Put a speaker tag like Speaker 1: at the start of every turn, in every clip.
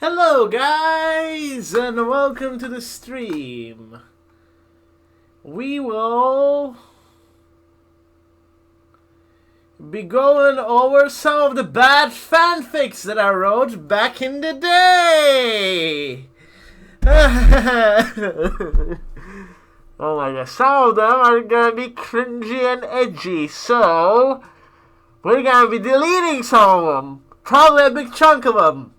Speaker 1: Hello guys and welcome to the stream. We will be going over some of the bad fanfics that I wrote back in the day. Oh my god, some of them are gonna be cringy and edgy, so we're gonna be deleting some of them. Probably a big chunk of them.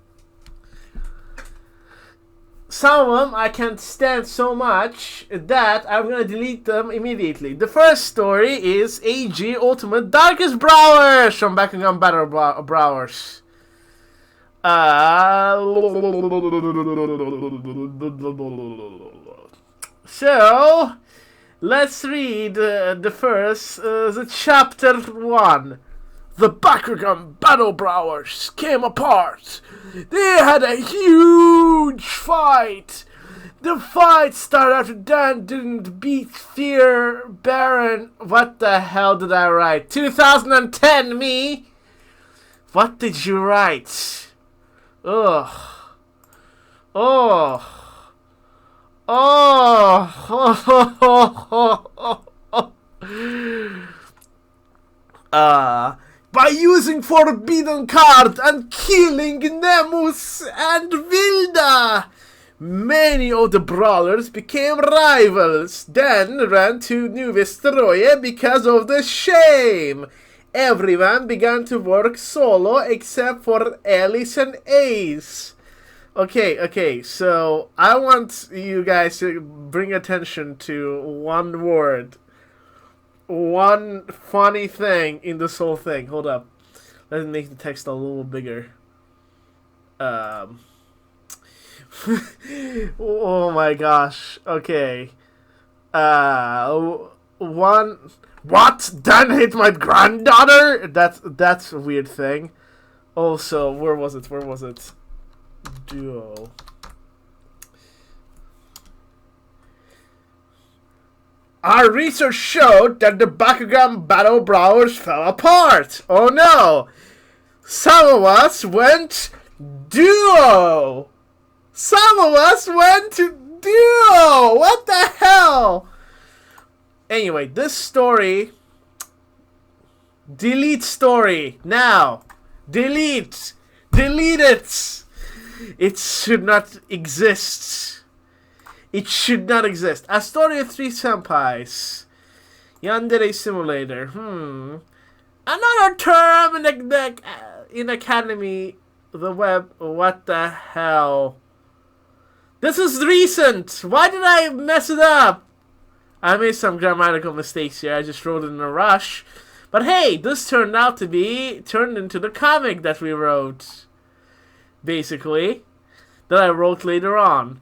Speaker 1: Some of them I can't stand so much that I'm gonna delete them immediately. The first story is AG Ultimate Darkest Brawlers from Bakugan Battle Brawlers. So let's read the first, the chapter 1. The Bakugan Battle Brawlers came apart. They had a huge fight. The fight started after Dan didn't beat Fear Baron. What the hell did I write? 2010, me? What did you write? Ugh. Oh. By using Forbidden Card and killing Nemus and Vilda, many of the brawlers became rivals, then ran to New Vestroye because of the shame. Everyone began to work solo except for Alice and Ace. Okay, so I want you guys to bring attention to one word. One funny thing in this whole thing. Hold up. Let's make the text a little bigger. Oh my gosh. Okay. One. What? Dan hit my granddaughter? That's a weird thing. Also, where was it? Duo. Our research showed that the Bakugan Battle Brawlers fell apart. Oh no! Some of us went duo! What the hell? Anyway, this story... Delete story. Now. Delete. Delete it. It should not exist. It should not exist. A story of 3 senpais. Yandere simulator. Another term in academy. The web. What the hell? This is recent. Why did I mess it up? I made some grammatical mistakes here. I just wrote it in a rush. But hey, this turned out to be turned into the comic that we wrote. Basically. That I wrote later on.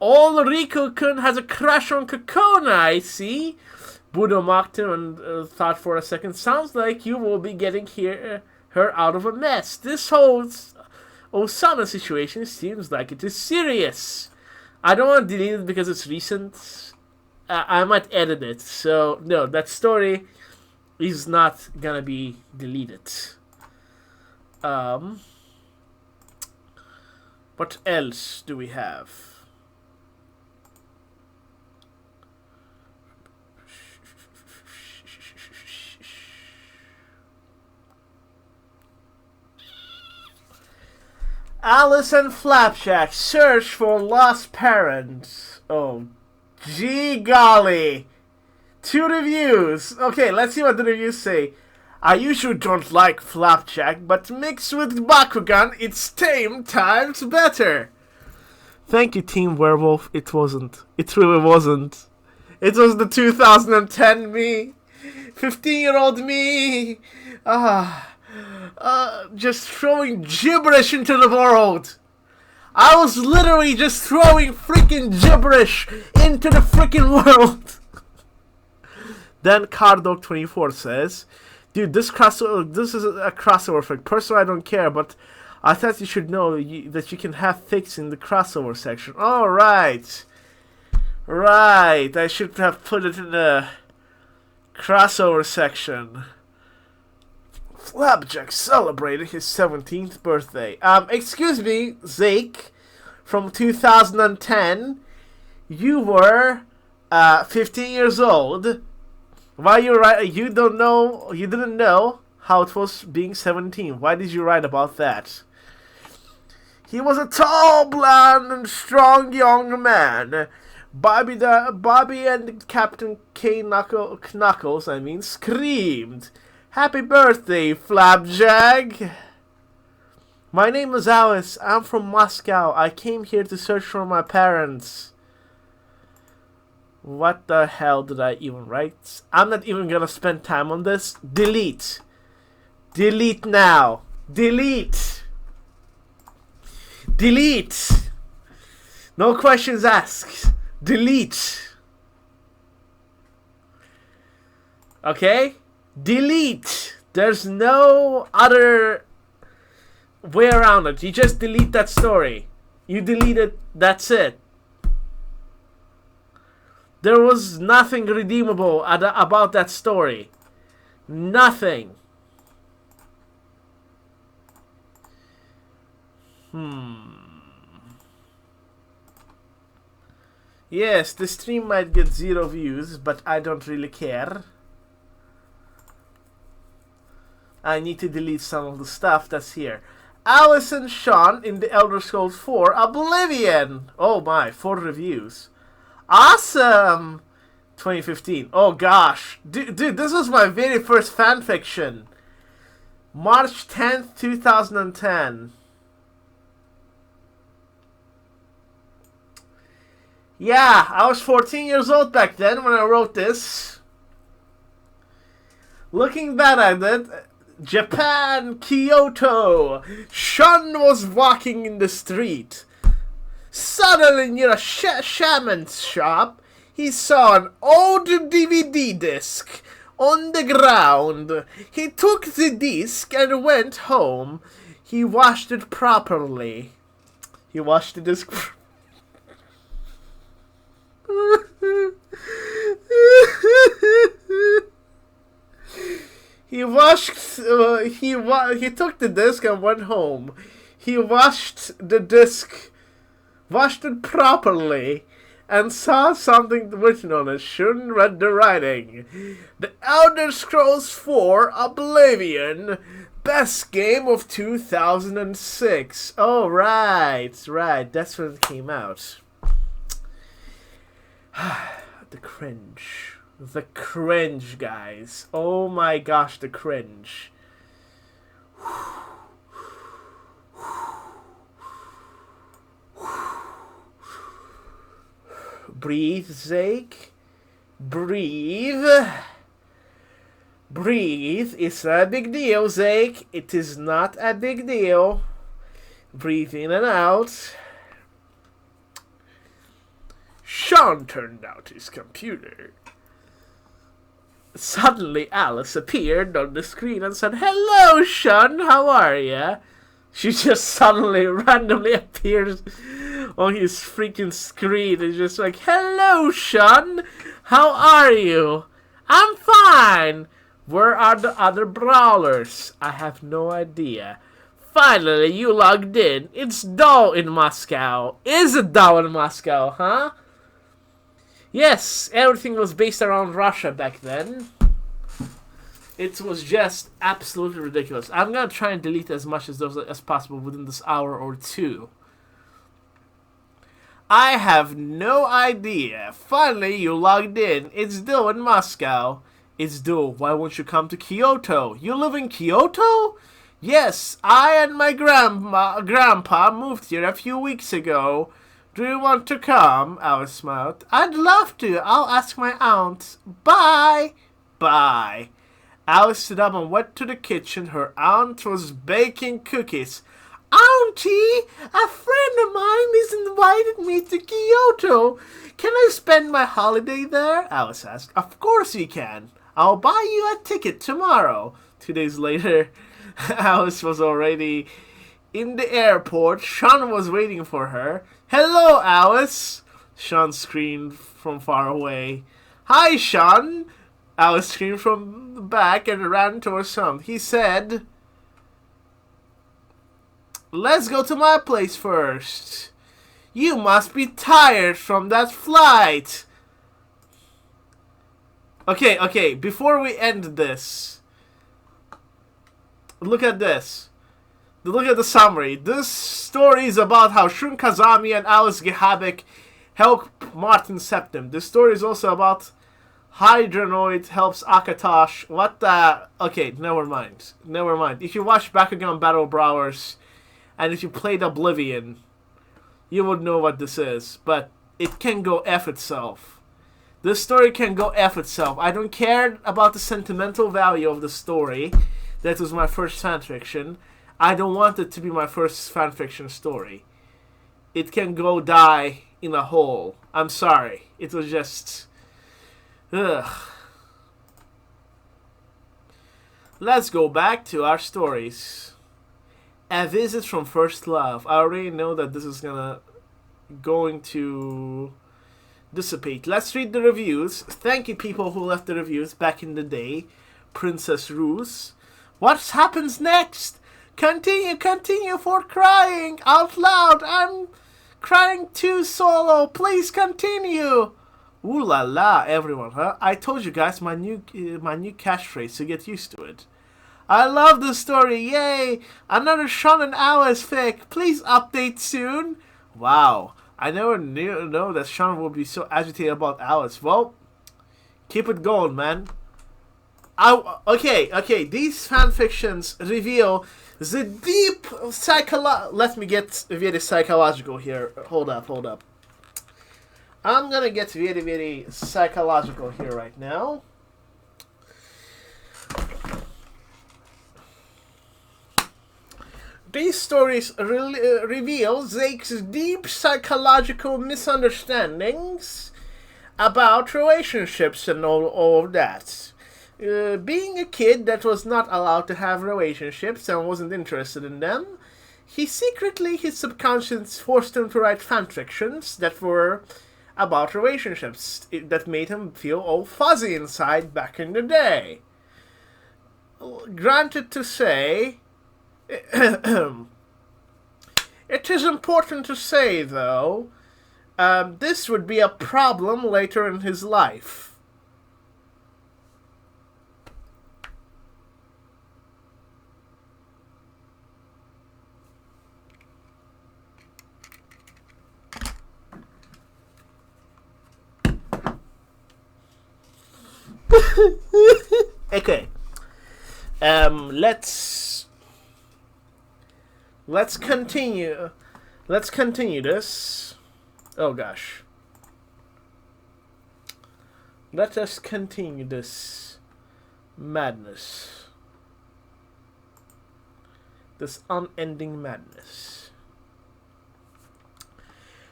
Speaker 1: All Riku-kun has a crush on Kokona, I see. Budo mocked him and thought for a second. Sounds like you will be getting her out of a mess. This whole Osana situation seems like it is serious. I don't want to delete it because it's recent. I might edit it. So, no, that story is not gonna be deleted. What else do we have? Alice and Flapjack search for lost parents. Oh, gee golly. 2 reviews. Okay, let's see what the reviews say. I usually don't like Flapjack, but mixed with Bakugan, it's 10 times better. Thank you, Team Werewolf. It wasn't. It really wasn't. It was the 2010 me. 15-year-old me. Just throwing gibberish into the world. I was literally just throwing freaking gibberish into the freaking world. Then Cardog24 says, dude, this is a crossover fic. Personally, I don't care, but I thought you should know that you can have fics in the crossover section. All right. Right. I should have put it in the crossover section. Flapjack celebrated his 17th birthday. Excuse me, Zeke, from 2010, you were 15 years old. Why you didn't know how it was being 17. Why did you write about that? He was a tall, blonde, and strong young man. Bobby and Captain Knuckles, screamed, "Happy birthday, Flapjack!" My name is Alice. I'm from Moscow. I came here to search for my parents. What the hell did I even write? I'm not even gonna spend time on this. Delete. Delete now. Delete. Delete. No questions asked. Delete. Okay? Delete. There's no other way around it. You just delete that story. You delete it. That's it. There was nothing redeemable about that story. Nothing. Yes, the stream might get 0 views, but I don't really care. I need to delete some of the stuff that's here. Alice and Shawn in the Elder Scrolls 4 Oblivion. Oh my, 4 reviews. Awesome! 2015. Oh gosh. Dude, this was my very first fanfiction. March 10th, 2010. Yeah, I was 14 years old back then when I wrote this. Looking back at it, Japan, Kyoto. Shawn was walking in the street. Suddenly, near a shaman's shop, he saw an old DVD disc on the ground. He took the disc and went home. He washed it properly. He washed the disc. He took the disc and went home. He washed the disc, washed it properly, and saw something written on it. Shouldn't read the writing. The Elder Scrolls 4 Oblivion, best game of 2006. Oh, right, that's when it came out. The cringe, guys. Oh my gosh, the cringe. Breathe, Zeke. Breathe. Breathe. It's not a big deal, Zeke. It is not a big deal. Breathe in and out. Shawn turned out his computer. Suddenly, Alice appeared on the screen and said, "Hello, Shawn, how are ya?" She just suddenly, randomly appears on his freaking screen and just like, "Hello, Shawn, how are you?" "I'm fine." "Where are the other Brawlers?" "I have no idea." "Finally, you logged in. It's dull in Moscow." Is it dull in Moscow, huh? Yes, everything was based around Russia back then. It was just absolutely ridiculous. I'm gonna try and delete as much as possible within this hour or two. I have no idea. Finally, you logged in. It's dull in Moscow. It's dull. Why won't you come to Kyoto? You live in Kyoto? Yes, I and my grandpa moved here a few weeks ago. Do you want to come? Alice smiled. I'd love to. I'll ask my aunt. Bye. Bye. Alice stood up and went to the kitchen. Her aunt was baking cookies. Auntie, a friend of mine has invited me to Kyoto. Can I spend my holiday there? Alice asked. Of course you can. I'll buy you a ticket tomorrow. 2 days later, Alice was already in the airport. Shawn was waiting for her. Hello, Alice. Shawn screamed from far away. Hi, Shawn. Alice screamed from the back and ran towards him. He said, "Let's go to my place first. You must be tired from that flight." Okay, before we end this, look at this. Look at the summary. This story is about how Shun Kazami and Alice Gehabek help Martin Septim. This story is also about Hydranoid helps Akatosh. What the... Okay, never mind. If you watch Bakugan Battle Brawlers, and if you played Oblivion, you would know what this is. But it can go F itself. This story can go F itself. I don't care about the sentimental value of the story. That was my first fanfiction. I don't want it to be my first fanfiction story. It can go die in a hole. I'm sorry. It was just... Ugh. Let's go back to our stories. A visit from first love. I already know that this is going to dissipate. Let's read the reviews. Thank you, people who left the reviews back in the day. Princess Ruse. What happens next? Continue for crying out loud. I'm crying too, Solo. Please continue. Ooh la la, everyone, huh? I told you guys my new catchphrase, so get used to it. I love this story. Yay! Another Shawn and Alice fic. Please update soon. Wow. I never know that Shawn would be so agitated about Alice. Well, keep it going, man. Okay. These fanfictions reveal the deep Let me get very psychological here. Hold up. I'm gonna get very, very psychological here right now. These stories reveal Zake's deep psychological misunderstandings about relationships and all of that. Being a kid that was not allowed to have relationships and wasn't interested in them, his subconscious forced him to write fanfictions that were about relationships that made him feel all fuzzy inside back in the day. Granted to say, it is important to say, though, this would be a problem later in his life. Okay. Let's continue. Let's continue this. Oh gosh. Let us continue this madness. This unending madness.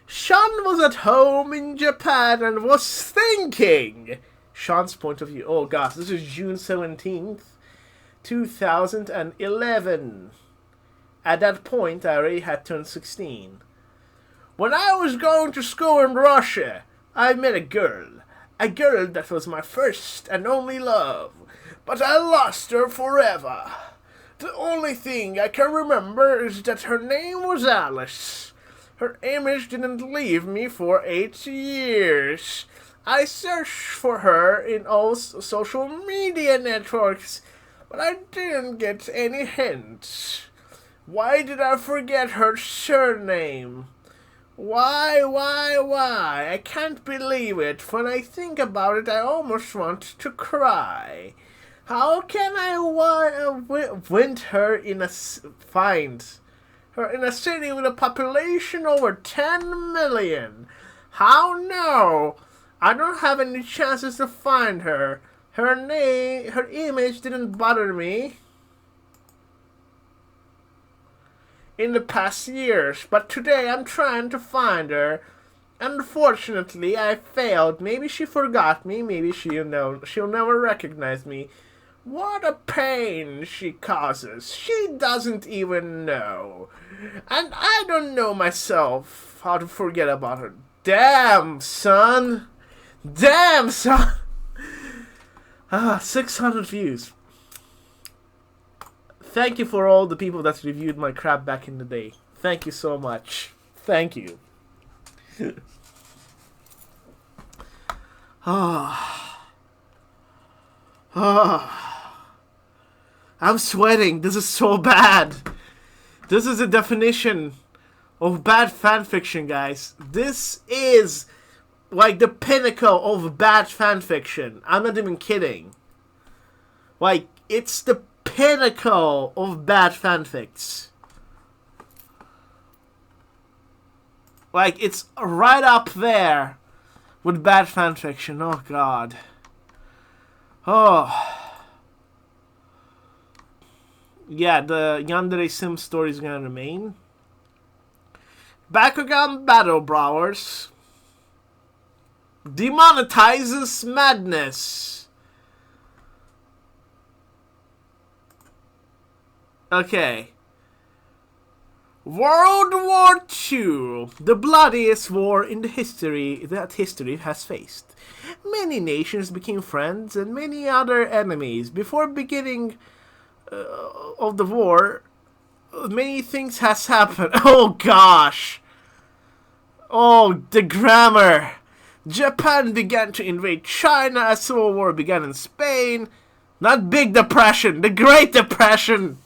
Speaker 1: Shawn was at home in Japan and was thinking. Shawn's point of view. Oh gosh, this is June 17th, 2011. At that point, I already had turned 16. When I was going to school in Russia, I met a girl that was my first and only love, but I lost her forever. The only thing I can remember is that her name was Alice. Her image didn't leave me for 8 years. I searched for her in all social media networks, but I didn't get any hints. Why did I forget her surname? Why? I can't believe it. When I think about it, I almost want to cry. How can I find her in a city with a population over 10 million? How no? I don't have any chances to find her. Her image didn't bother me in the past years, but today I'm trying to find her. Unfortunately, I failed. Maybe she forgot me. Maybe she'll never recognize me. What a pain she causes. She doesn't even know. And I don't know myself how to forget about her. Damn, son. 600 views. Thank you for all the people that reviewed my crap back in the day. Thank you so much. Thank you. I'm sweating. This is so bad. This is the definition of bad fanfiction, guys. This is like the pinnacle of bad fanfiction. I'm not even kidding. Like, it's the pinnacle of bad fanfics. Like, it's right up there with bad fanfiction. Oh, God. Oh. Yeah, the Yandere Sim story is gonna remain. Bakugan Battle Brawlers demonetizes madness. Okay. World War II, the bloodiest war in the history has faced. Many nations became friends and many other enemies. Before beginning of the war, many things has happened. Oh gosh. Oh, the grammar. Japan began to invade China as Civil War began in Spain. Not Big Depression, the Great Depression.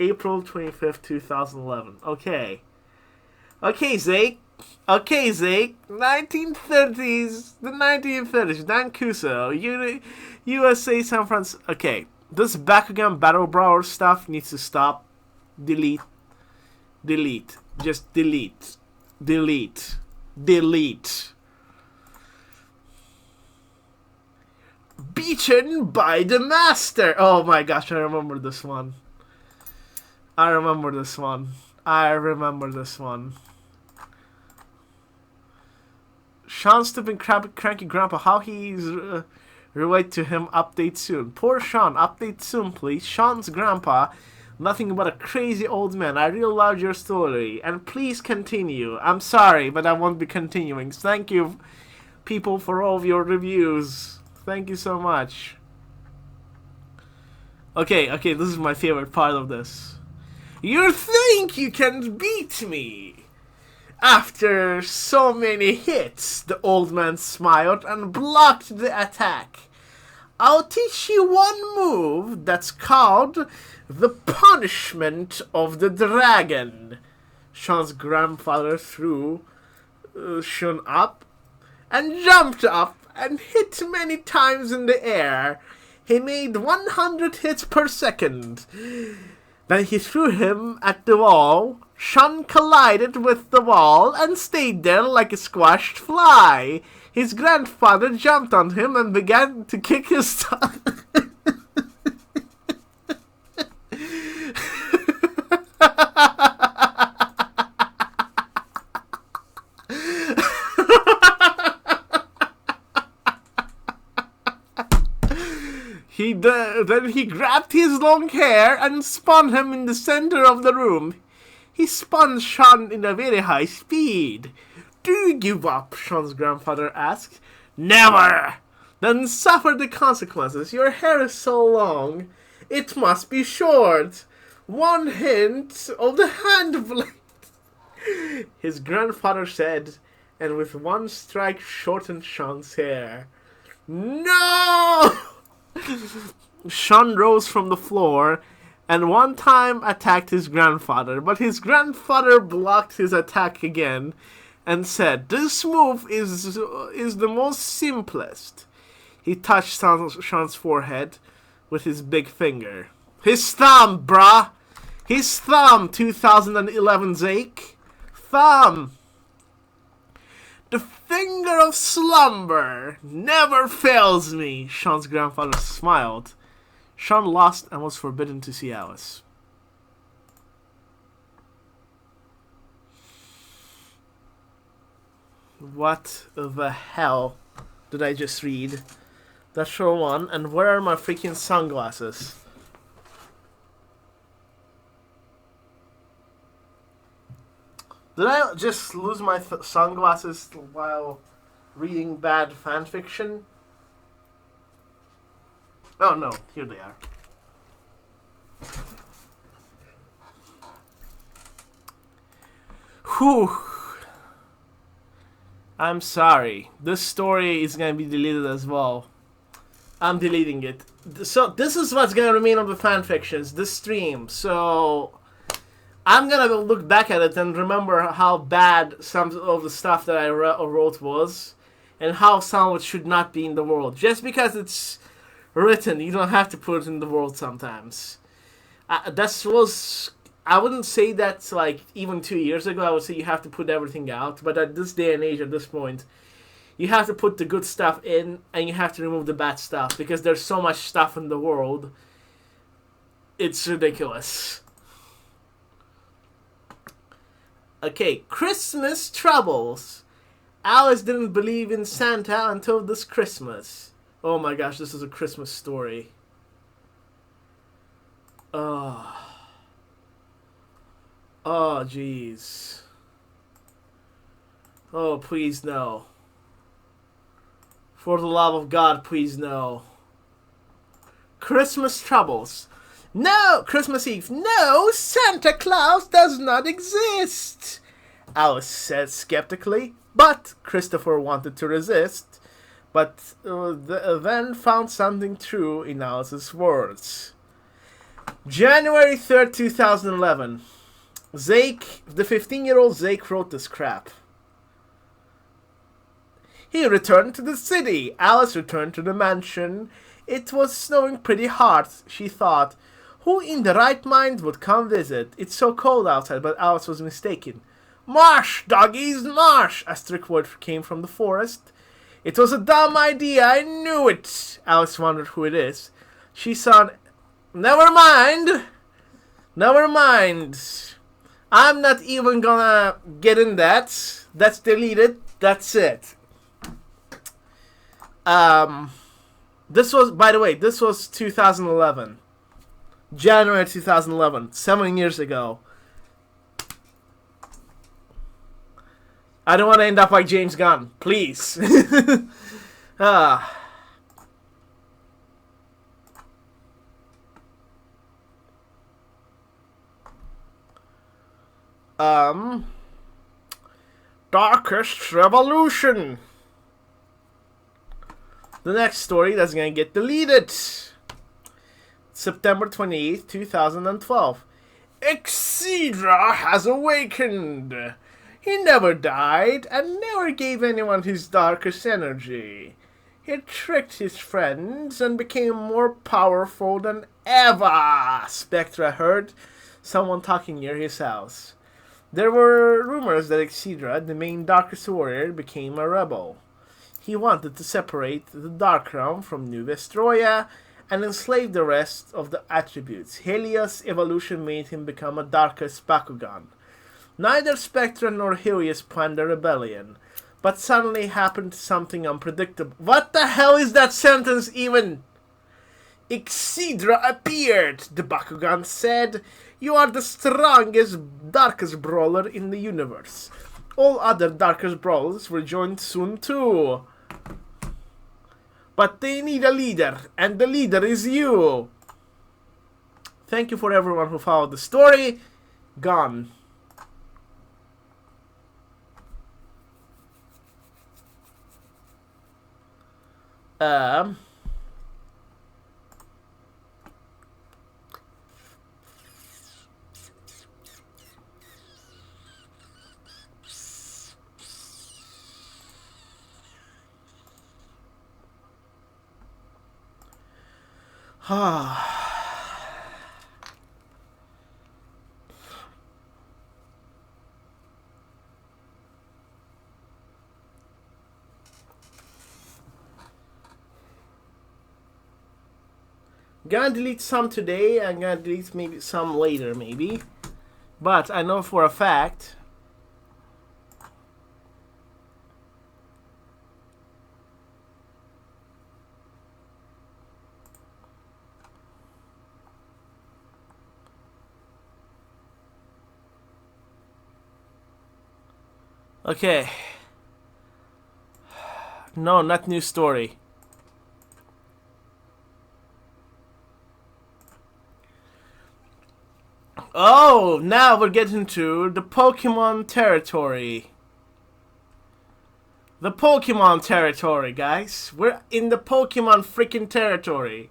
Speaker 1: April 25th, 2011. Okay. Okay, Zeke. 1930s. The 1930s. Dan Kuso. USA, San Francisco. Okay. This Bakugan Battle Brawler stuff needs to stop. Delete. Just delete. Beaten by the Master. Oh my gosh, I remember this one. Shawns stupid cranky grandpa. How he's relate to him. Update soon. Poor Shawn. Update soon, please. Shawns Grandpa. Nothing but a crazy old man. I really loved your story. And please continue. I'm sorry, but I won't be continuing. Thank you, people, for all of your reviews. Thank you so much. Okay, this is my favorite part of this. You think you can beat me? After so many hits, the old man smiled and blocked the attack. I'll teach you one move that's called the Punishment of the Dragon. Shawns' grandfather threw Shun up and jumped up and hit many times in the air. He made 100 hits per second. Then he threw him at the wall. Shun collided with the wall and stayed there like a squashed fly. His grandfather jumped on him and began to kick his tongue. Then he grabbed his long hair and spun him in the center of the room. He spun Shun in a very high speed. Do you give up? Shawns' grandfather asked. Never! Then suffer the consequences. Your hair is so long, it must be short. One hint of the hand blade, his grandfather said, and with one strike shortened Shun's hair. No! Shun rose from the floor and one time attacked his grandfather, but his grandfather blocked his attack again and said, this move is the most simplest. He touched Shun's forehead with his big finger. His thumb, brah! His thumb, 2011 Zake. Thumb! The finger of slumber never fails me, Shawns' grandfather smiled. Shun lost and was forbidden to see Alice. What the hell did I just read? That's for one. And where are my freaking sunglasses? Did I just lose my sunglasses while reading bad fanfiction? Oh no, here they are. Whew. I'm sorry. This story is gonna be deleted as well. I'm deleting it. So this is what's gonna remain of the fanfictions, this stream. So I'm gonna look back at it and remember how bad some of the stuff that I wrote was, and how some of it should not be in the world. Just because it's written, you don't have to put it in the world sometimes. I wouldn't say that's like even 2 years ago. I would say you have to put everything out. But at this day and age, at this point, you have to put the good stuff in and you have to remove the bad stuff because there's so much stuff in the world. It's ridiculous. Okay, Christmas troubles. Alice didn't believe in Santa until this Christmas. Oh my gosh, this is a Christmas story. Oh, jeez. Oh, please no. For the love of God, please no. Christmas troubles. No! Christmas Eve. No! Santa Claus does not exist! Alice said skeptically, but Christopher wanted to resist, but then found something true in Alice's words. January 3rd, 2011. Zake, the 15-year-old Zake wrote this crap. He returned to the city. Alice returned to the mansion. It was snowing pretty hard, she thought. Who in the right mind would come visit? It's so cold outside, but Alice was mistaken. Marsh, doggies, marsh! A strict word came from the forest. It was a dumb idea, I knew it. Alice wondered who it is. She saw Never mind. Never mind. I'm not even gonna get in that. That's deleted. That's it. This was, by the way, this was 2011. January 2011. 7 years ago. I don't want to end up like James Gunn. Please. Darkest Revolution. The next story that's gonna get deleted. September 28th, 2012. Exedra has awakened. He never died and never gave anyone his darkest energy. He tricked his friends and became more powerful than ever. Spectra heard someone talking near his house. There were rumors that Exedra, the main Darkest Warrior, became a rebel. He wanted to separate the Dark Realm from New Vestroia and enslave the rest of the attributes. Helios' evolution made him become a Darkest Bakugan. Neither Spectra nor Helios planned a rebellion, but suddenly happened something unpredictable. What the hell is that sentence even? Exedra appeared, the Bakugan said. You are the strongest, darkest brawler in the universe. All other darkest brawlers will join soon too. But they need a leader, and the leader is you. Thank you for everyone who followed the story. Gone. Gonna delete some today. I'm gonna delete maybe some later, maybe. But I know for a fact. Okay. No, not new story. Oh, now we're getting to the Pokemon territory. The Pokemon territory, guys. We're in the Pokemon freaking territory.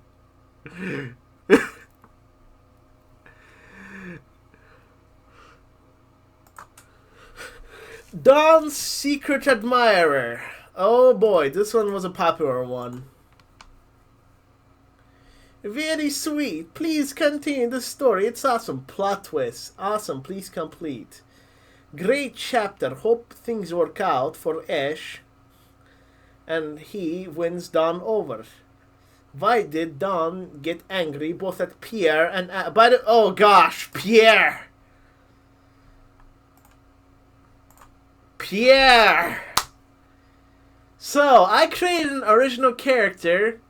Speaker 1: Dawn's Secret Admirer. Oh boy, this one was a popular one. Very sweet. Please continue the story. It's awesome. Plot twist. Awesome. Please complete. Great chapter. Hope things work out for Ash. And he wins Dawn over. Why did Dawn get angry both at Pierre and... oh gosh, Pierre! Pierre! So, I created an original character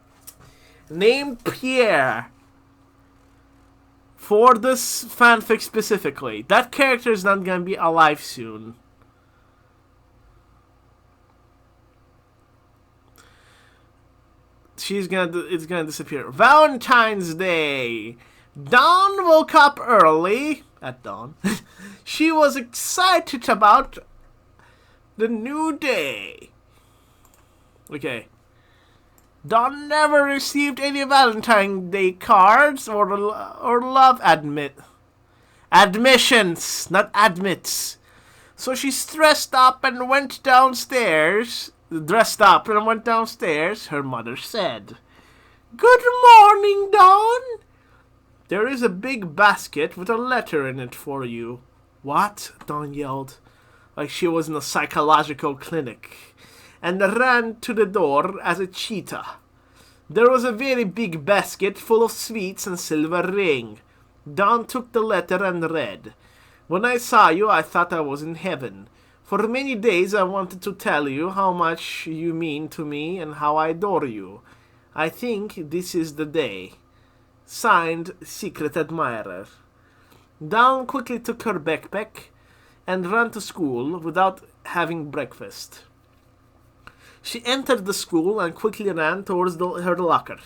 Speaker 1: named Pierre for this fanfic specifically. That character is not gonna be alive soon. It's gonna disappear. Valentine's Day. Dawn woke up early at dawn. She was excited about the new day. Okay. Dawn never received any Valentine's Day cards or love admissions, not admits. So she dressed up and went downstairs. Her mother said, "Good morning, Dawn. There is a big basket with a letter in it for you." What? Dawn yelled, like she was in a psychological clinic, and ran to the door as a cheetah. There was a very big basket full of sweets and silver ring. Dawn took the letter and read, "When I saw you, I thought I was in heaven. For many days I wanted to tell you how much you mean to me and how I adore you. I think this is the day. Signed, Secret Admirer." Dawn quickly took her backpack and ran to school without having breakfast. She entered the school and quickly ran towards her locker.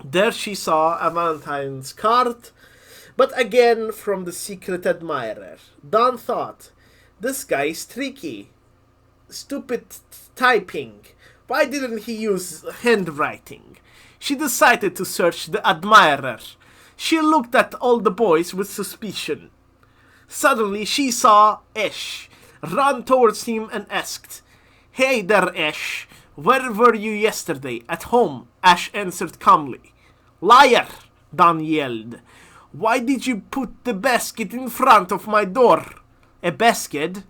Speaker 1: There she saw a Valentine's card, but again from the Secret Admirer. Dawn thought, "This guy is tricky. Stupid typing. Why didn't he use handwriting?" She decided to search the Admirer. She looked at all the boys with suspicion. Suddenly she saw Ash, ran towards him and asked, "Hey there, Ash. Where were you yesterday? At home," Ash answered calmly. "Liar!" Dawn yelled. "Why did you put the basket in front of my door?" "A basket?"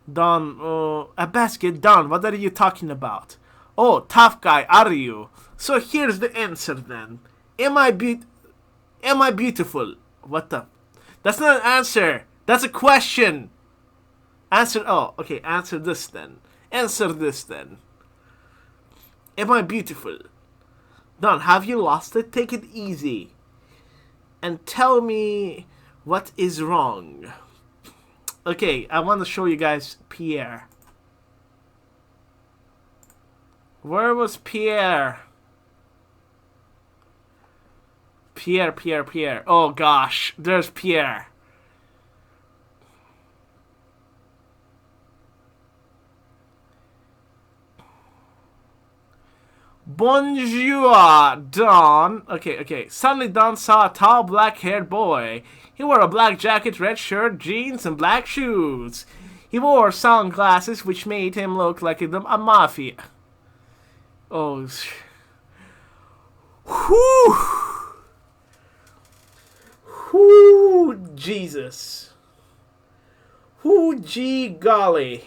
Speaker 1: A basket? Dawn, what are you talking about?" "Oh, tough guy, are you? So here's the answer then. Am I beautiful?" What the? That's not an answer. That's a question. Answer this then. Answer this then. Am I beautiful? Dawn, have you lost it? Take it easy. And tell me what is wrong. Okay, I want to show you guys Pierre. Where was Pierre? Pierre. Oh gosh, there's Pierre. Bonjour, Dawn. Okay. Suddenly Dawn saw a tall, black-haired boy. He wore a black jacket, red shirt, jeans, and black shoes. He wore sunglasses, which made him look like a mafia. Oh. Whew, Jesus. Whew, gee golly.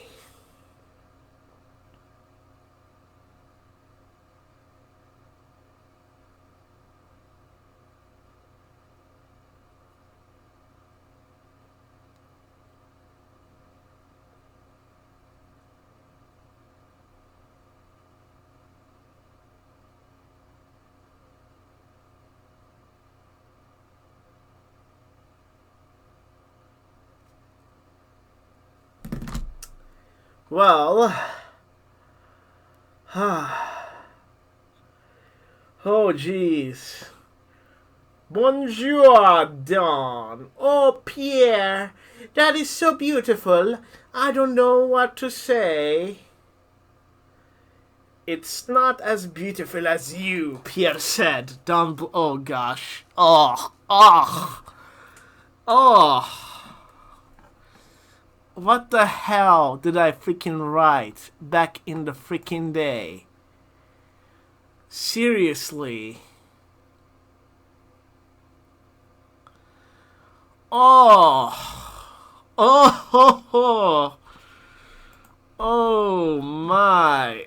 Speaker 1: Well, oh jeez. Bonjour, Dawn. Oh, Pierre, that is so beautiful. I don't know what to say. It's not as beautiful as you, Pierre said. Dawn, oh gosh. Oh. What the hell did I freaking write back in the freaking day? Seriously. Oh my.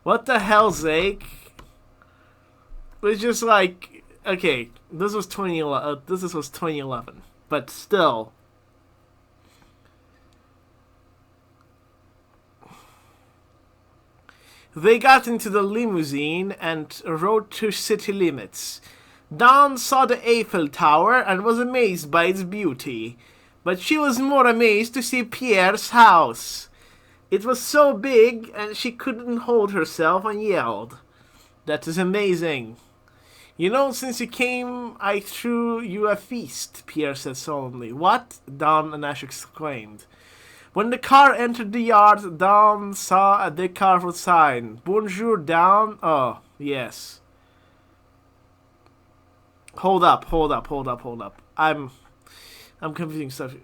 Speaker 1: What the hell, Zake? It's just like, okay, this was 2011. This was 2011, but still. They got into the limousine and rode to city limits. Dawn saw the Eiffel Tower and was amazed by its beauty, but she was more amazed to see Pierre's house. It was so big and she couldn't hold herself and yelled. That is amazing. You know, since you came, I threw you a feast, Pierre said solemnly. What? Dawn and Ash exclaimed. When the car entered the yard, Dawn saw a decrepit sign. Bonjour, Dawn. Oh, yes. Hold up. I'm confusing stuff.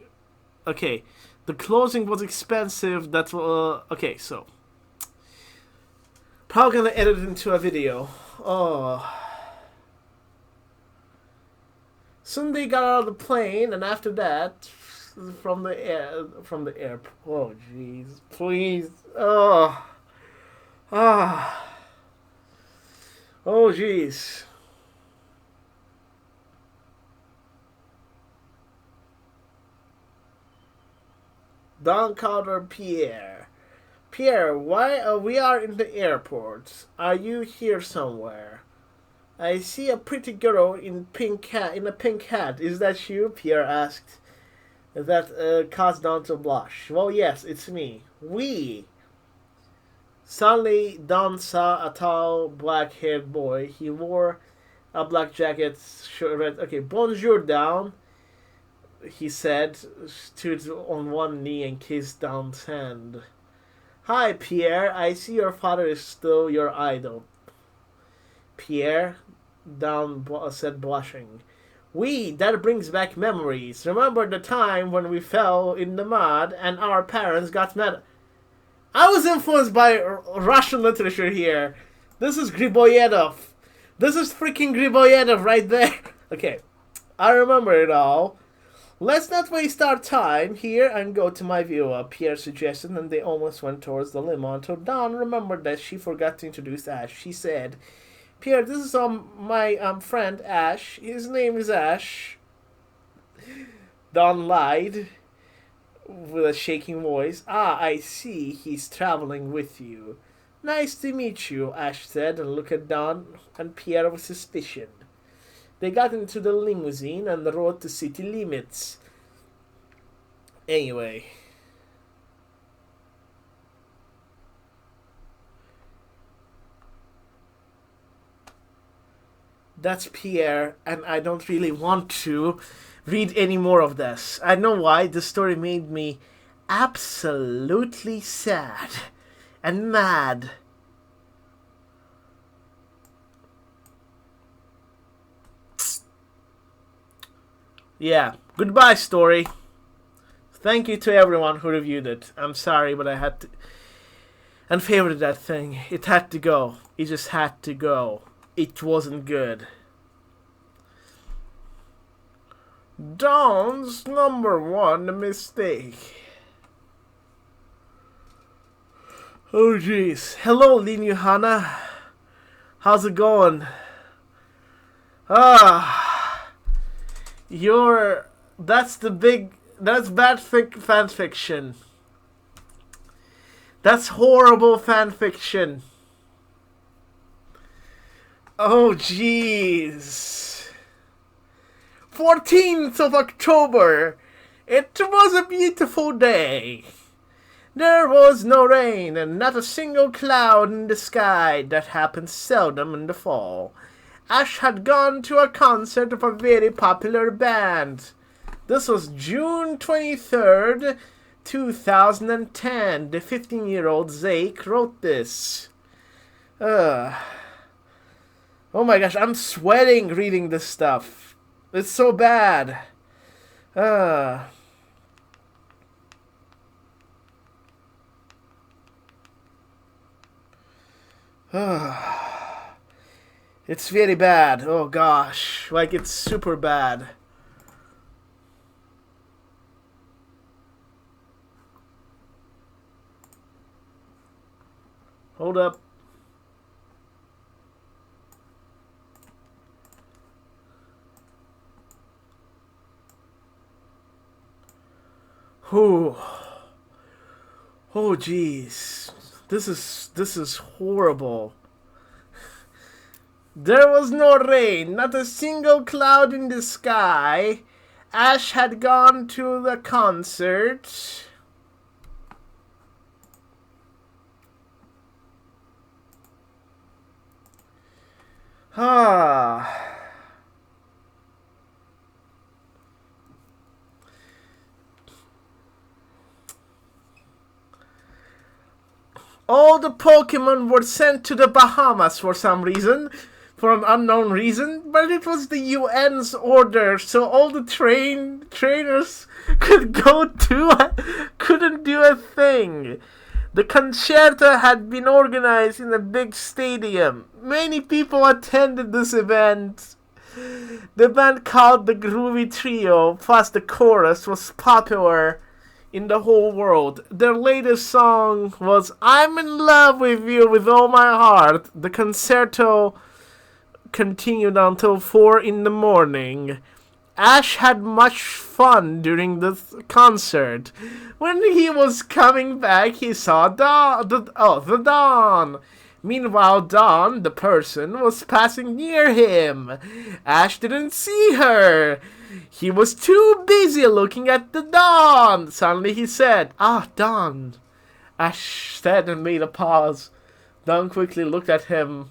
Speaker 1: Okay, the closing was expensive. That's okay. So probably gonna edit it into a video. Oh. Soon they got out of the plane, and after that, from the air. Oh, jeez, please. Oh, jeez. Dawn called her Pierre. Pierre, why we are in the airport? Are you here somewhere? I see a pretty girl in a pink hat. Is that you? Pierre asked. That caused Dawn to blush. Well, yes, it's me. We. Suddenly, Dawn saw a tall, black-haired boy. He wore a black jacket. Okay, bonjour, Dawn. He said, stood on one knee and kissed Dawn's hand. Hi, Pierre. I see your father is still your idol. Pierre, Dawn said, blushing. That brings back memories. Remember the time when we fell in the mud and our parents got mad? I was influenced by Russian literature here. This is Griboyedov. This is freaking Griboyedov right there. Okay, I remember it all. Let's not waste our time here and go to my viewer, Pierre suggested, and they almost went towards the limo until Dawn remembered that she forgot to introduce Ash. She said, Pierre, this is my friend Ash. His name is Ash. Dawn lied with a shaking voice. Ah, I see. He's traveling with you. Nice to meet you, Ash said, and looked at Dawn and Pierre with suspicion. They got into the limousine and rode to city limits. Anyway. That's Pierre, and I don't really want to read any more of this. I know why. This story made me absolutely sad and mad. Yeah, goodbye, story. Thank you to everyone who reviewed it. I'm sorry, but I had to unfavored that thing. It had to go. It just had to go. It wasn't good. Dawn's #1 mistake. Oh jeez. Hello, Lin Johanna. How's it going? That's bad fan fiction. That's horrible fan fiction. Oh jeez. 14th of October. It was a beautiful day. There was no rain, and not a single cloud in the sky. That happens seldom in the fall. Ash had gone to a concert of a very popular band. This was June 23rd, 2010. The 15-year-old Zake wrote this. Oh my gosh, I'm sweating reading this stuff. It's so bad. It's very bad. Oh gosh, like it's super bad. Hold up. Oh jeez. This is horrible. There was no rain, not a single cloud in the sky. Ash had gone to the concert. All the Pokémon were sent to the Bahamas for some reason. For an unknown reason, but it was the UN's order, so all the trainers couldn't do a thing. The concerto had been organized in a big stadium. Many people attended this event. The band called the Groovy Trio, plus the chorus, was popular in the whole world. Their latest song was "I'm in Love with You with All My Heart." The concerto continued until 4 in the morning. Ash had much fun during the concert. When he was coming back, he saw the Dawn. Meanwhile, Dawn, the person, was passing near him. Ash didn't see her. He was too busy looking at the Dawn. Suddenly he said, "Ah, Dawn." Ash said and made a pause. Dawn quickly looked at him.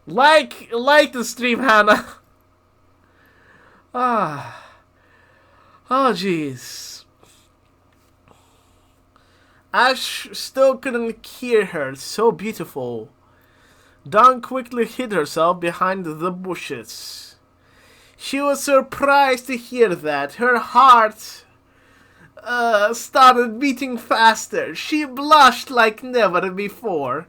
Speaker 1: Like the stream, Hannah. Oh jeez. Ash still couldn't hear her, so beautiful. Dawn quickly hid herself behind the bushes. She was surprised to hear that. Her heart started beating faster. She blushed like never before.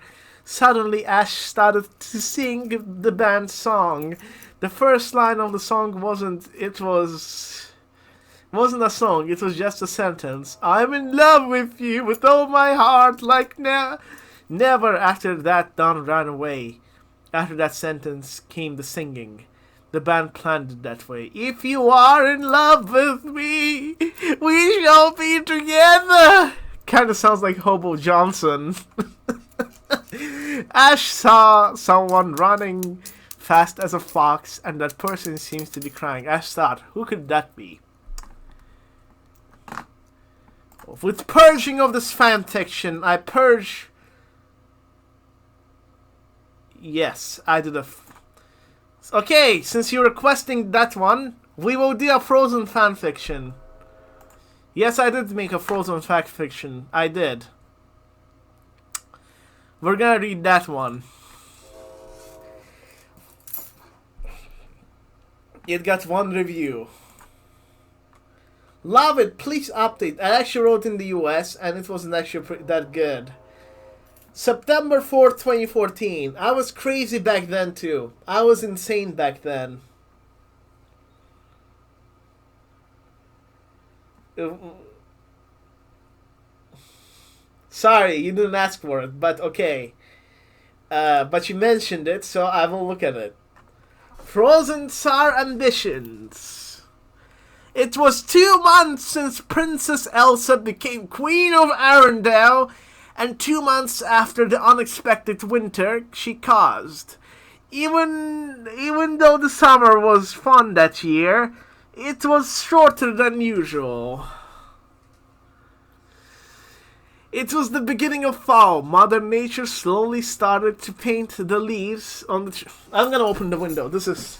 Speaker 1: Suddenly, Ash started to sing the band's song. The first line of the song wasn't a song, it was just a sentence. "I'm in love with you with all my heart like never." After that, Dawn ran away. After that sentence came the singing. The band planned it that way. "If you are in love with me, we shall be together." Kinda sounds like Hobo Johnson. Ash saw someone running fast as a fox, and that person seems to be crying. Ash thought, who could that be? With purging of this fanfiction, I purge... Yes, I did a... Okay, since you're requesting that one, we will do a Frozen fanfiction. Yes, I did make a Frozen fanfiction. I did. We're gonna read that one. It got 1 review. Love it, please update. I actually wrote in the US and it wasn't actually that good. September 4th, 2014. I was crazy back then too. I was insane back then. Sorry, you didn't ask for it, but okay. But you mentioned it, so I will look at it. Frozen Tsar Ambitions. It was 2 months since Princess Elsa became Queen of Arendelle, and 2 months after the unexpected winter she caused. Even though the summer was fun that year, it was shorter than usual. It was the beginning of fall. Mother Nature slowly started to paint the leaves on the I'm gonna open the window. This is...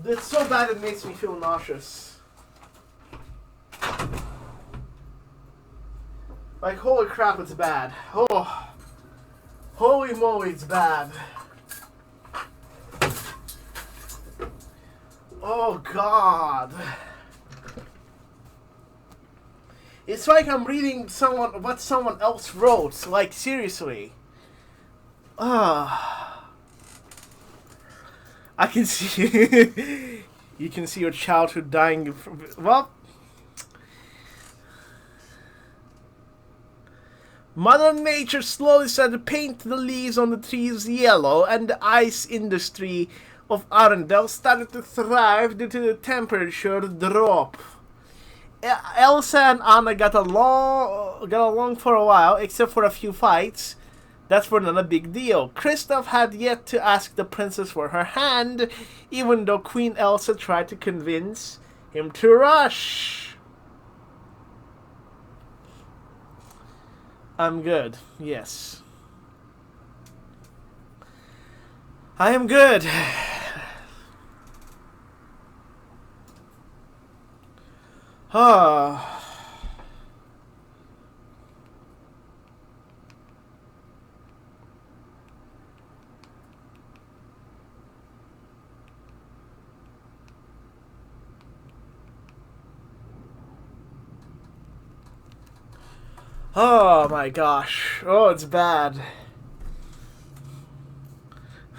Speaker 1: It's so bad it makes me feel nauseous. Like, holy crap, it's bad. Oh. Holy moly, it's bad. Oh, God. It's like I'm reading what someone else wrote. Like, seriously. I can see... You can see your childhood dying. Well... Mother Nature slowly started to paint the leaves on the trees yellow, and the ice industry of Arendelle started to thrive due to the temperature drop. Elsa and Anna got along for a while, except for a few fights. That's not a big deal. Kristoff had yet to ask the princess for her hand, even though Queen Elsa tried to convince him to rush. I'm good. Yes. I am good. Oh my gosh. Oh, it's bad.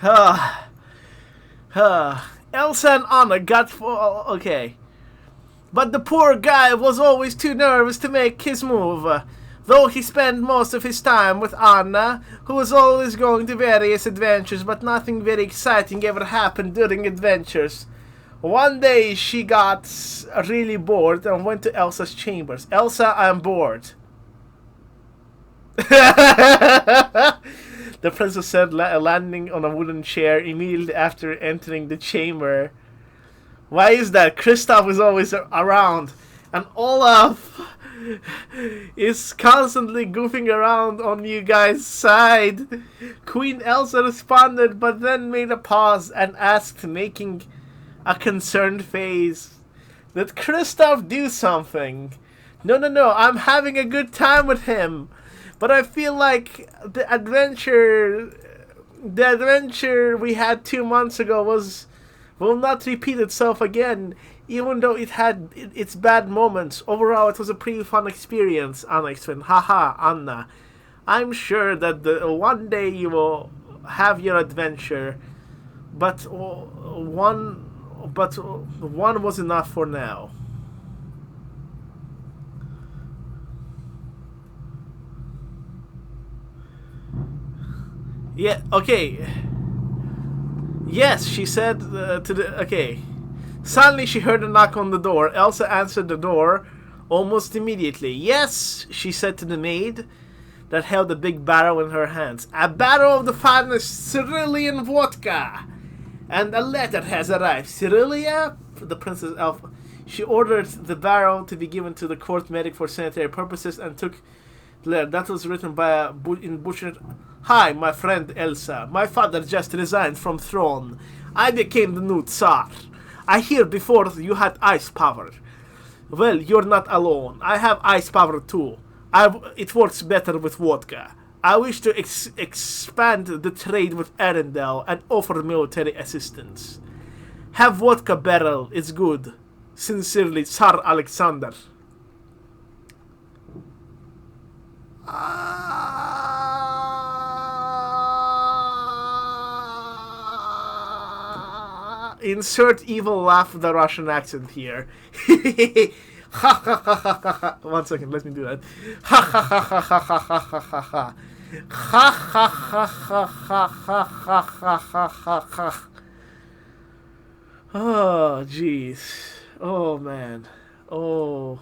Speaker 1: Elsa and Anna got... Okay. But the poor guy was always too nervous to make his move. Though he spent most of his time with Anna, who was always going to various adventures, but nothing very exciting ever happened during adventures. One day she got really bored and went to Elsa's chambers. Elsa, I'm bored. The princess said, landing on a wooden chair immediately after entering the chamber. Why is that? Kristoff is always around, and Olaf is constantly goofing around on you guys' side. Queen Elsa responded, but then made a pause and asked, making a concerned face, did Kristoff do something? No, I'm having a good time with him. But I feel like the adventure we had 2 months ago will not repeat itself again, even though it had its bad moments. Overall, it was a pretty fun experience, Anna explained. Haha, Anna. I'm sure that one day you will have your adventure, but one was enough for now. Yeah, okay. Yes, she said okay. Suddenly she heard a knock on the door. Elsa answered the door almost immediately. Yes, she said to the maid that held a big barrel in her hands. A barrel of the finest cerulean vodka. And a letter has arrived. Cerulean? The Princess Elf. She ordered the barrel to be given to the court medic for sanitary purposes and took the letter. That was written by in butchered. Hi, my friend Elsa. My father just resigned from throne. I became the new Tsar. I hear before you had ice power. Well, you're not alone. I have ice power too. It works better with vodka. I wish to expand the trade with Arendelle and offer military assistance. Have vodka barrel. It's good. Sincerely, Tsar Alexander. Insert evil laugh with the Russian accent here. Ha ha ha ha ha ha. 1 second, let me do that. Ha ha ha ha ha ha ha ha ha ha. Ha ha ha ha ha ha ha ha ha ha. Oh, jeez. Oh, man. Oh.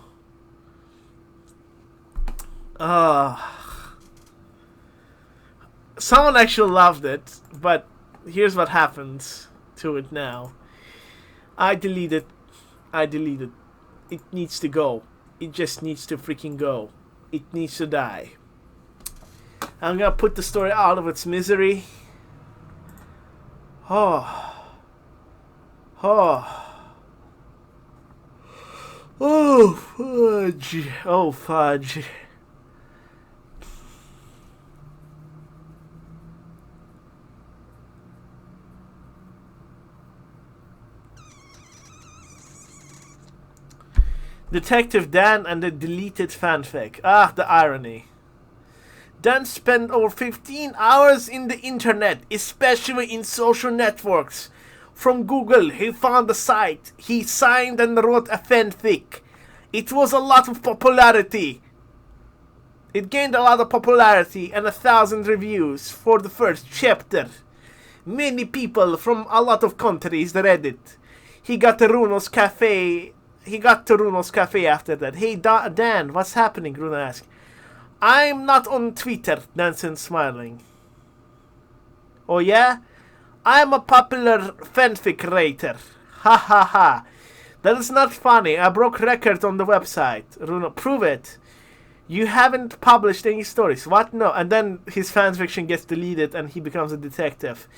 Speaker 1: Someone actually loved it, but here's what happens to it now. I deleted. It needs to go. It just needs to freaking go. It needs to die. I'm gonna put the story out of its misery. Oh. Oh, fudge. Oh, fudge. Detective Dan and the deleted fanfic. Ah, the irony. Dan spent over 15 hours in the internet, especially in social networks. From Google, he found the site. He signed and wrote a fanfic. It was a lot of popularity. It gained a lot of popularity and 1,000 reviews for the first chapter. Many people from a lot of countries read it. He got to Runo's Cafe after that. Hey, Dan, what's happening? Runo asked. I'm not on Twitter, Dan said, smiling. Oh yeah? I'm a popular fanfic writer. Ha ha ha. That is not funny. I broke record on the website. Runo, prove it. You haven't published any stories. What? No. And then his fanfiction gets deleted and he becomes a detective.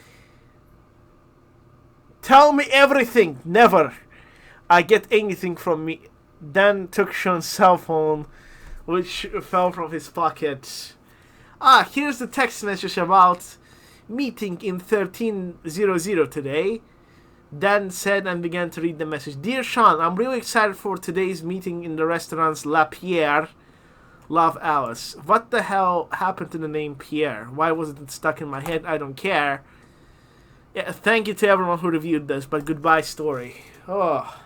Speaker 1: Tell me everything. Never. I get anything from me. Dan took Sean's cell phone, which fell from his pocket. Ah, here's the text message about meeting in 1300 today. Dan said and began to read the message. Dear Sean, I'm really excited for today's meeting in the restaurant's La Pierre. Love, Alice. What the hell happened to the name Pierre? Why wasn't it stuck in my head? I don't care. Yeah, thank you to everyone who reviewed this, but goodbye story. Oh.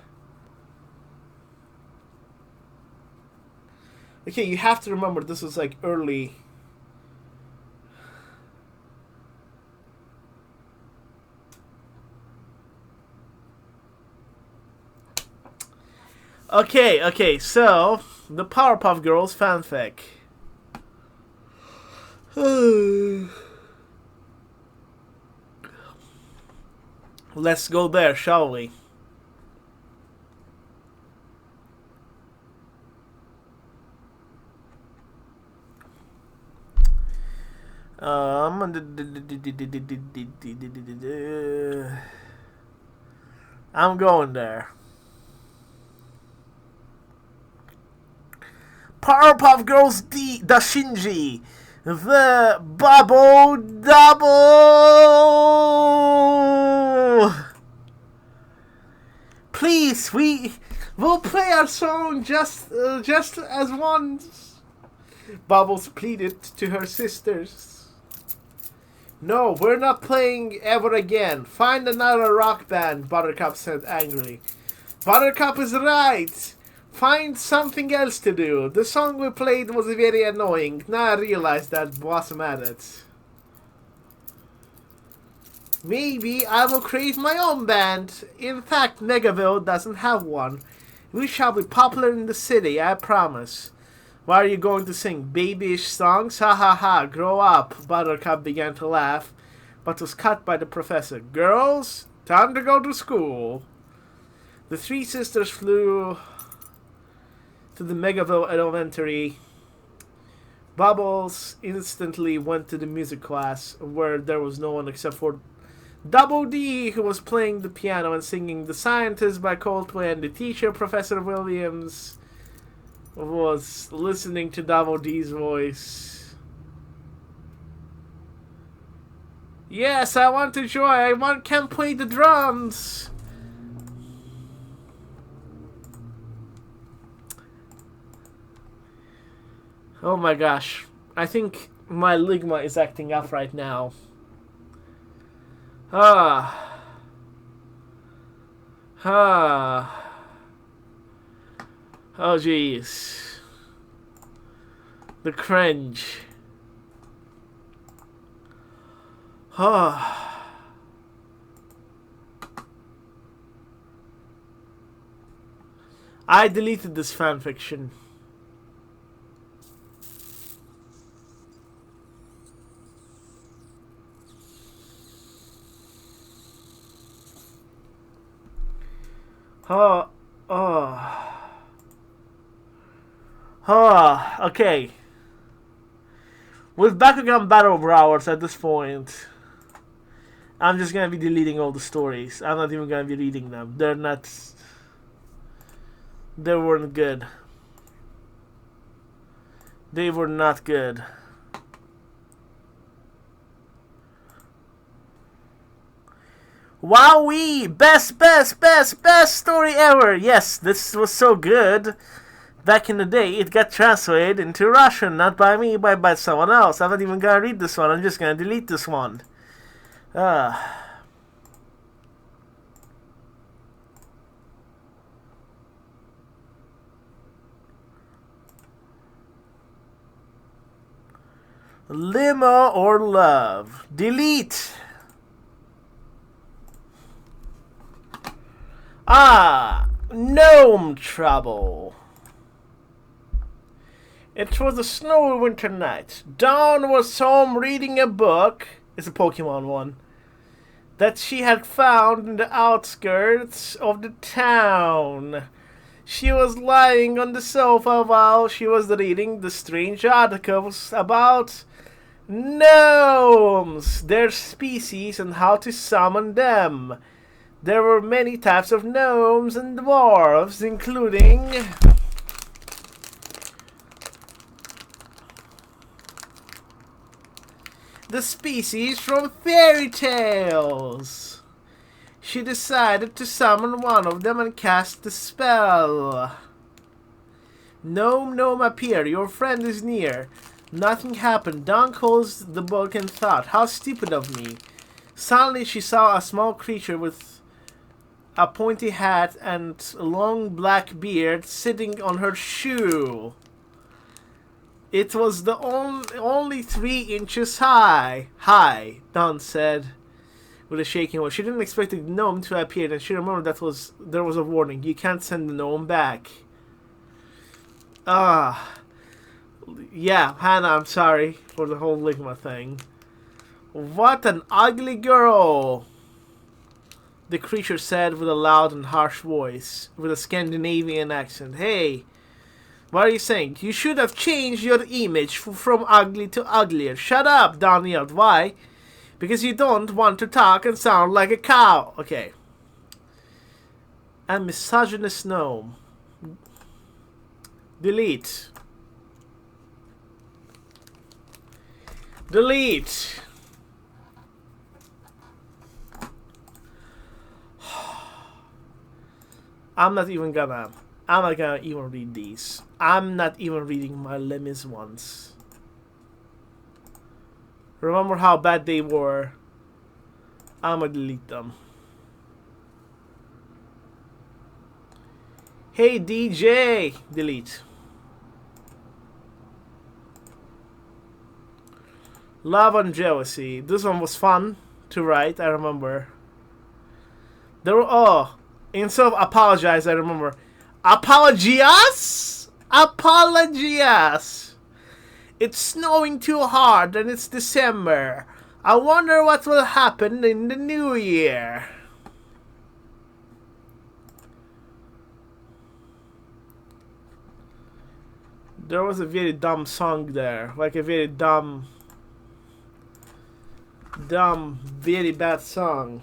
Speaker 1: Okay, you have to remember this was like early. Okay, so the Powerpuff Girls fanfic. Let's go there, shall we? I'm going there. Powerpuff Girls the Shinji. The Bubble Double. Please, we'll play our song just as once. Bubbles pleaded to her sisters. No, we're not playing ever again. Find another rock band, Buttercup said angrily. Buttercup is right. Find something else to do. The song we played was very annoying. Now I realize that Blossom at it. Maybe I will create my own band. In fact, Megaville doesn't have one. We shall be popular in the city, I promise. Why are you going to sing babyish songs? Ha ha ha, grow up. Buttercup began to laugh, but was cut by the professor. Girls, time to go to school. The three sisters flew to the Megaville Elementary. Bubbles instantly went to the music class, where there was no one except for Double D, who was playing the piano and singing The Scientist by Coldplay, and the teacher, Professor Williams, was listening to Double D's voice. Yes, I want to join. Can play the drums. Oh my gosh. I think my Ligma is acting up right now. Oh jeez. The cringe. I deleted this fanfiction. Oh, okay. With Bakugan Battle Brawlers at this point, I'm just gonna be deleting all the stories. I'm not even gonna be reading them. They're not. They weren't good. They were not good. Wowee! Best story ever! Yes, this was so good. Back in the day, it got translated into Russian, not by me, by someone else. I'm not even gonna read this one, I'm just gonna delete this one. Limo or love. Delete. Gnome trouble. It was a snowy winter night. Dawn was home reading a book. It's a Pokemon one. That she had found in the outskirts of the town. She was lying on the sofa while she was reading the strange articles about gnomes, their species, and how to summon them. There were many types of gnomes and dwarves, including the species from fairy tales. She decided to summon one of them and cast the spell. Gnome, appear. Your friend is near. Nothing happened. Dawn closed the book and thought, how stupid of me. Suddenly she saw a small creature with a pointy hat and a long black beard sitting on her shoe. It was the only 3 inches high. Hi, Dawn said with a shaking voice. She didn't expect the gnome to appear, and she remembered there was a warning. You can't send the gnome back. Yeah, Hannah, I'm sorry for the whole Ligma thing. What an ugly girl, the creature said with a loud and harsh voice, with a Scandinavian accent. Hey, what are you saying? You should have changed your image from ugly to uglier. Shut up, Dawn yelled. Why? Because you don't want to talk and sound like a cow. Okay. A misogynist gnome. Delete. Delete. I'm not gonna even read these. I'm not even reading my limits ones. Remember how bad they were. I'm gonna delete them. Hey DJ, delete. Love and Jealousy. This one was fun to write, I remember. There were, instead of apologize, I remember. Apologias? Apologias. It's snowing too hard and it's December. I wonder what will happen in the new year. There was a very dumb song there. Like a very dumb, very bad song.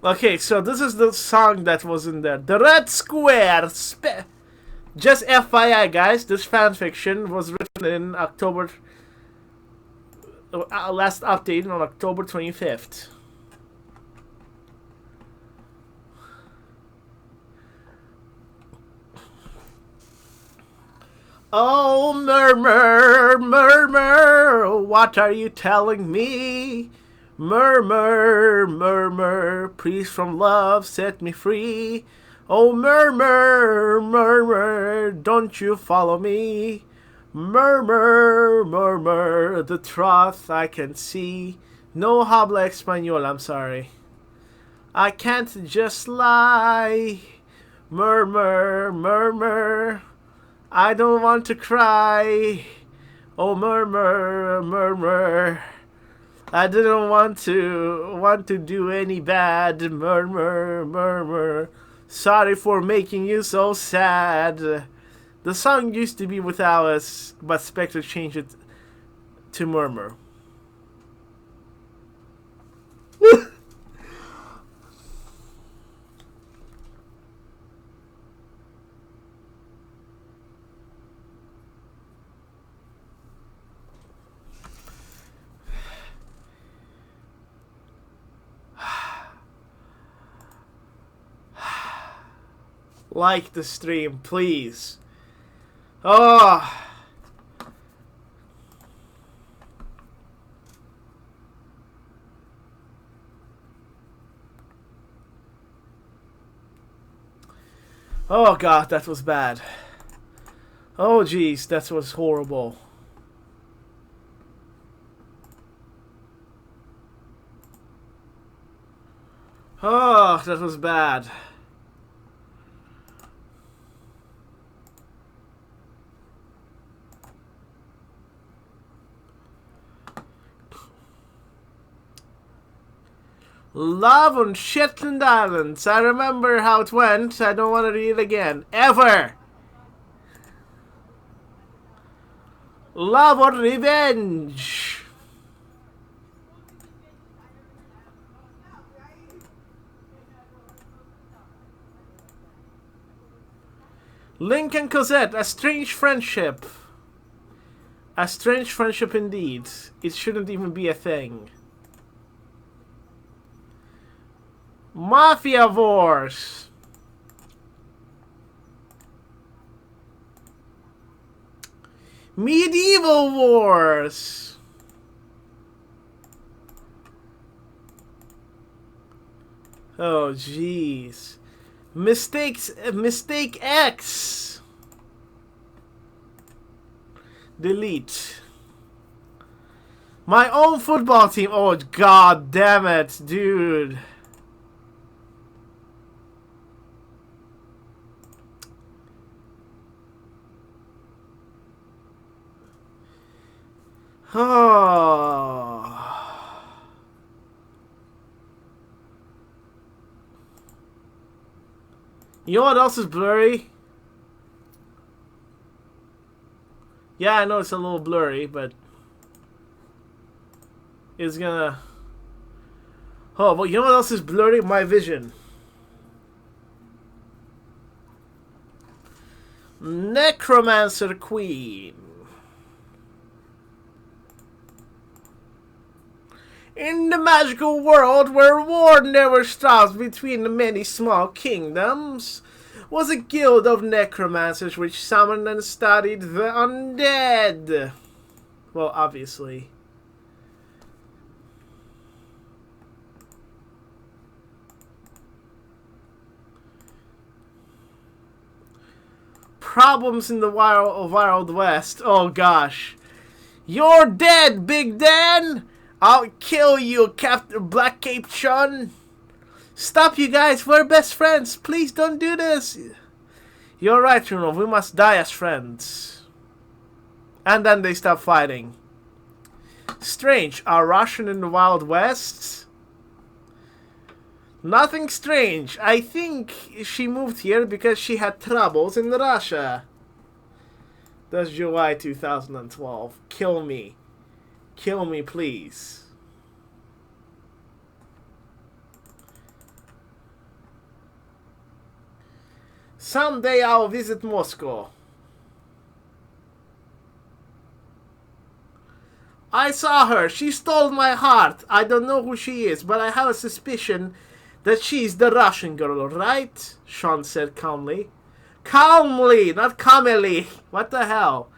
Speaker 1: Okay, so this is the song that was in there. The Red Square. Just FYI, guys, this fanfiction was written in October. Last update on October 25th. Oh, Murmur, Murmur, what are you telling me? Murmur, Murmur, please from love set me free. Oh, Murmur, Murmur, don't you follow me? Murmur, Murmur, the truth I can see. No habla español, I'm sorry. I can't just lie. Murmur, murmur. I don't want to cry. Oh, murmur, murmur. I didn't want to do any bad. Murmur, murmur. Sorry for making you so sad. The song used to be without us, but Spectre changed it to Murmur. Like the stream, please. Oh. Oh god, that was bad. Oh jeez, that was horrible. Oh, that was bad. Love on Shetland Islands. I remember how it went. I don't want to read it again. Ever! Love or revenge? Link and Cosette, a strange friendship. A strange friendship indeed. It shouldn't even be a thing. Mafia Wars. Medieval Wars. Oh jeez. Mistake X. Delete. My own football team. Oh god damn it, dude. Oh. You know what else is blurry? Yeah, I know it's a little blurry, but it's gonna... Oh, but you know what else is blurry? My vision. Necromancer Queen. In the magical world where war never stops between the many small kingdoms, was a guild of necromancers which summoned and studied the undead. Well, obviously. Problems in the Wild West. Oh gosh. You're dead, Big Dan! I'll kill you, Captain Black Cape Chun. Stop, you guys. We're best friends. Please don't do this. You're right, Juno. We must die as friends. And then they stop fighting. Strange. A Russian in the Wild West? Nothing strange. I think she moved here because she had troubles in Russia. That's July 2012. Kill me. Kill me, please. Someday I'll visit Moscow. I saw her. She stole my heart. I don't know who she is, but I have a suspicion that she's the Russian girl, right? Sean said calmly. Calmly, not calmly. What the hell?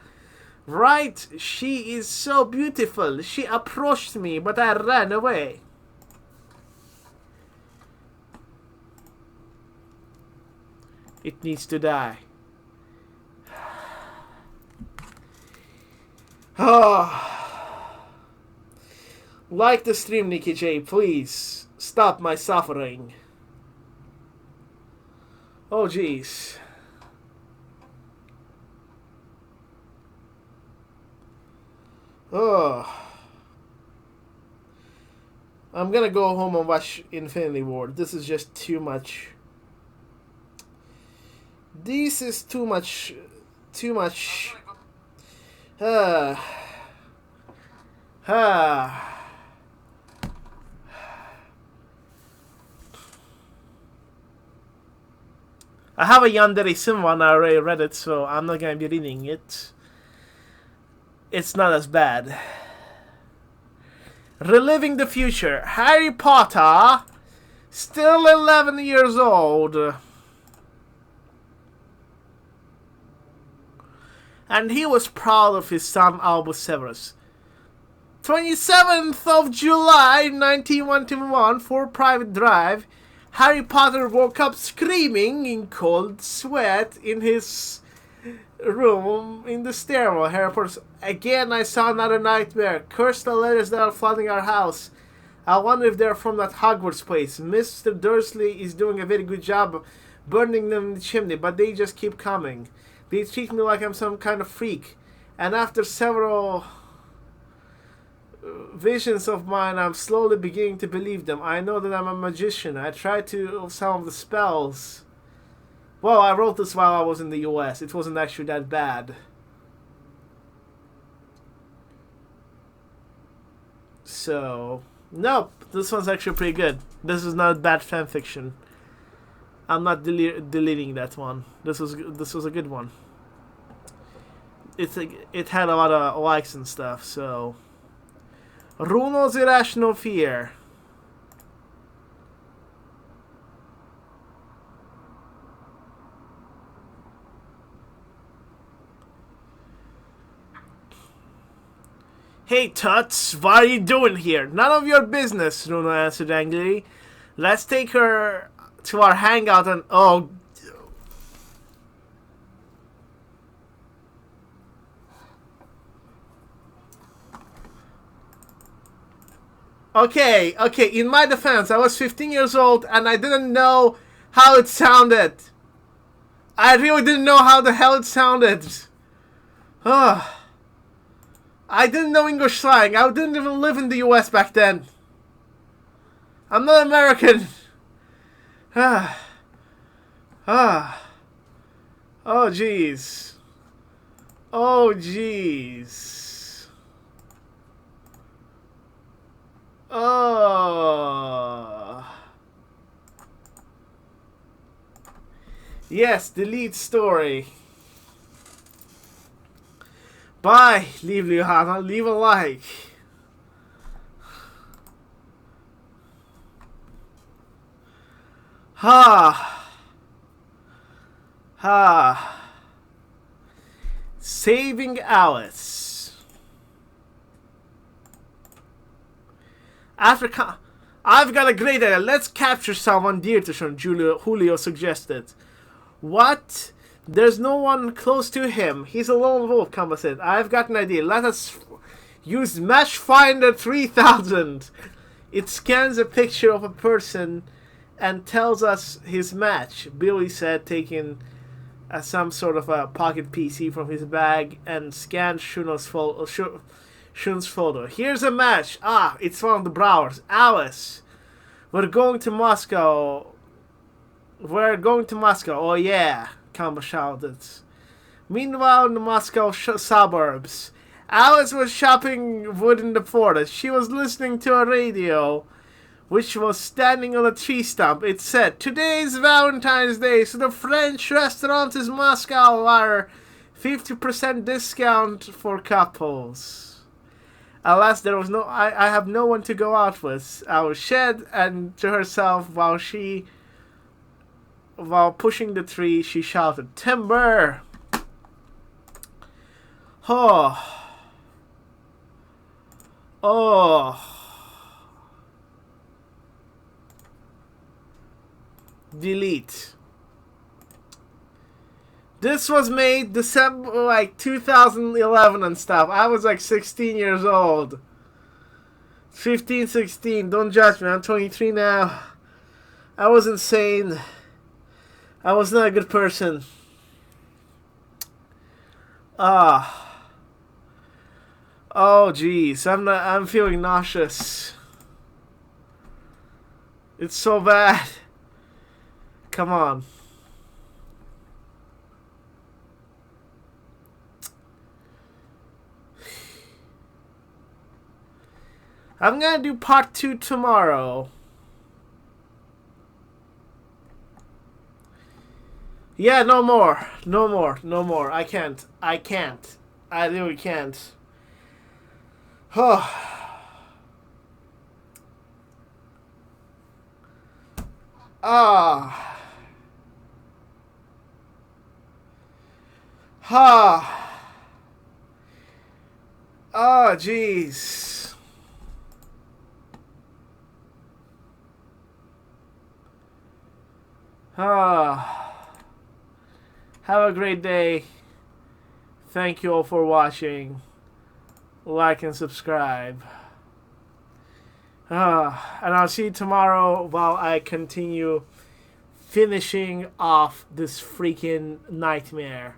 Speaker 1: Right, she is so beautiful. She approached me, but I ran away. It needs to die. Oh. Like the stream, Nikki J, please. Stop my suffering. Oh, jeez. Oh. I'm gonna go home and watch Infinity War. This is just too much. This is too much. Too much. I have a Yandere sim one. I already read it, so I'm not gonna be reading it. It's not as bad. Reliving the future. Harry Potter, still 11 years old. And he was proud of his son Albus Severus. 27th of July 1921, for Private Drive, Harry Potter woke up screaming in cold sweat in his room in the stairwell. Harry Potter, again I saw another nightmare. Curse the letters that are flooding our house. I wonder if they're from that Hogwarts place. Mr. Dursley is doing a very good job burning them in the chimney, but they just keep coming. They treat me like I'm some kind of freak. And after several visions of mine, I'm slowly beginning to believe them. I know that I'm a magician. I tried to some of the spells. Well, I wrote this while I was in the US. It wasn't actually that bad. So, nope. This one's actually pretty good. This is not bad fanfiction. I'm not deleting that one. This was a good one. It had a lot of likes and stuff. So, Runo's Irrational Fear. Hey Tuts, what are you doing here? None of your business, Runo answered angrily. Let's take her to our hangout and... Oh... Okay, in my defense, I was 15 years old and I didn't know how it sounded. I really didn't know how the hell it sounded. Ugh. I didn't know English slang. I didn't even live in the US back then. I'm not American. Oh, jeez. Oh, jeez. Oh. Yes, delete story. Bye, leave Johanna, leave a like. Saving Alice. I've got a great idea. Let's capture someone dear to Sean, Julio suggested. What? There's no one close to him. He's a lone wolf, Kamba said. I've got an idea. Let us use Matchfinder 3000. It scans a picture of a person and tells us his match, Billy said, taking some sort of a pocket PC from his bag and scanned Shun's photo. Here's a match. Ah, it's one of the Brawlers. Alice. We're going to Moscow. Oh yeah, Kamba shouted. Meanwhile, in the Moscow suburbs, Alice was chopping wood in the forest. She was listening to a radio, which was standing on a tree stump. It said, "Today's Valentine's Day, so the French restaurant in Moscow are 50% discount for couples." Alas, there was I have no one to go out with. Alice said, and to herself while pushing the tree, she shouted, "Timber!" Oh. Delete. This was made December 2011 and stuff. I was 16 years old. 15, 16. Don't judge me. I'm 23 now. I was insane. I was not a good person. Ah. Oh, jeez. I'm feeling nauseous. It's so bad. Come on. I'm gonna do part 2 tomorrow. Yeah, no more. No more. No more. I can't. I can't. I really can't. Oh. Ah. Ha. Oh, jeez. Ah. Have a great day. Thank you all for watching. Like and subscribe. And I'll see you tomorrow while I continue finishing off this freaking nightmare.